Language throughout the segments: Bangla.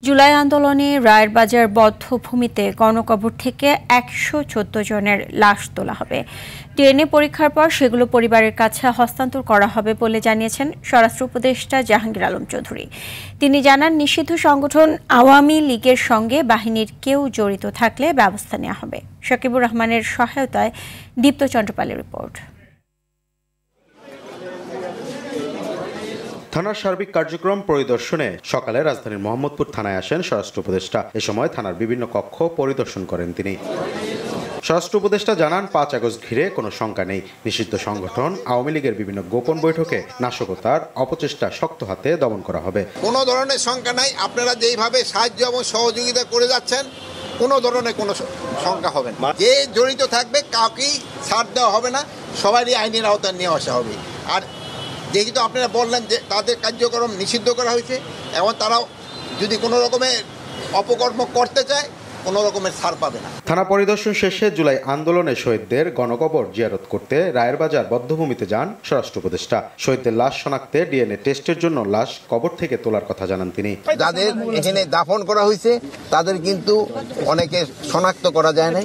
জুলাই আন্দোলনে রায়েরবাজার বধ্যভূমিতে গণকবর থেকে ১১৪ জনের লাশ তোলা হবে। ডিএনএ পরীক্ষার পর সেগুলো পরিবারের কাছে হস্তান্তর করা হবে বলে জানিয়েছেন স্বরাষ্ট্র উপদেষ্টা জাহাঙ্গীর আলম চৌধুরী। তিনি জানান, নিষিদ্ধ সংগঠন আওয়ামী লীগের সঙ্গে বাহিনীর কেউ জড়িত থাকলে ব্যবস্থা নেওয়া হবে। শাকিবুর রহমানের সহায়তায় দীপ্ত চন্দ্রপালের রিপোর্ট। থানার সার্বিক কার্যক্রম পরিদর্শনে সকালে রাজধানীর মোহাম্মদপুর থানায় আসেন স্বরাষ্ট্র উপদেষ্টা। এ সময় থানার বিভিন্ন কক্ষ পরিদর্শন করেন তিনি। স্বরাষ্ট্র উপদেষ্টা জানান, ৫ আগস্ট ঘিরে কোনো শঙ্কা নেই। নিষিদ্ধ সংগঠন আওয়ামী লীগের বিভিন্ন গোপন বৈঠকে নাশকতার অপচেষ্টা শক্ত হাতে দমন করা হবে। কোনো ধরনের শঙ্কা নাই। আপনারা যেইভাবে সাহায্য এবং সহযোগিতা করে যাচ্ছেন, কোনো ধরনের কোনো শঙ্কা হবে না। যে জড়িত থাকবে কাউকেই ছাড় দেওয়া হবে না, সবারই আইনের আওতায় নিয়ে আসা হবে। আর যেহেতু আপনারা বললেন যে তাদের কার্যক্রম নিষিদ্ধ করা হয়েছে, এবং তারাও যদি কোনো রকমের অপকর্ম করতে চায় কোনো রকমের ছাড় পাবে না। থানা পরিদর্শন শেষে জুলাই আন্দোলনে শহীদদের গণকবর জিয়ারত করতে রায়েরবাজার বধ্যভূমিতে যান স্বরাষ্ট্র উপদেষ্টা। শহীদদের লাশ শনাক্তে ডিএনএ টেস্টের জন্য লাশ কবর থেকে তোলার কথা জানান তিনি। যাদের এখানে দাফন করা হয়েছে তাদের কিন্তু অনেকে শনাক্ত করা যায় না।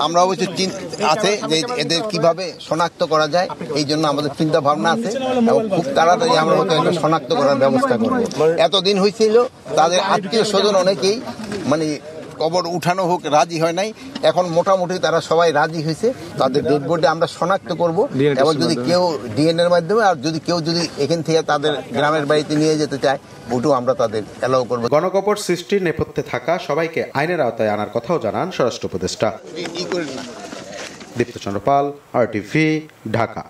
আমরা অবশ্যই আছে যে এদের কিভাবে শনাক্ত করা যায়, এই জন্য আমাদের চিন্তা ভাবনা আছে এবং খুব তাড়াতাড়ি আমরা শনাক্ত করার ব্যবস্থা করব। এতদিন হয়েছিল তাদের আত্মীয় স্বজন অনেকেই কবর উঠানো হোক রাজি হয় নাই, এখন মোটামুটি তারা সবাই রাজি হয়েছে। তাদের ডেড বডি আমরা শনাক্ত করব, এবং যদি কেউ ডিএনএর মাধ্যমে, আর যদি কেউ এখান থেকে তাদের গ্রামের বাড়িতে নিয়ে যেতে চায়, ওটাও আমরা তাদের অ্যালাউ করব। গণকবর সৃষ্টির নেপথ্যে থাকা সবাইকে আইনের আওতায় আনার কথাও জানান স্বরাষ্ট্র উপদেষ্টা। দীপ্ত চন্দ্রপাল, RTV, ঢাকা।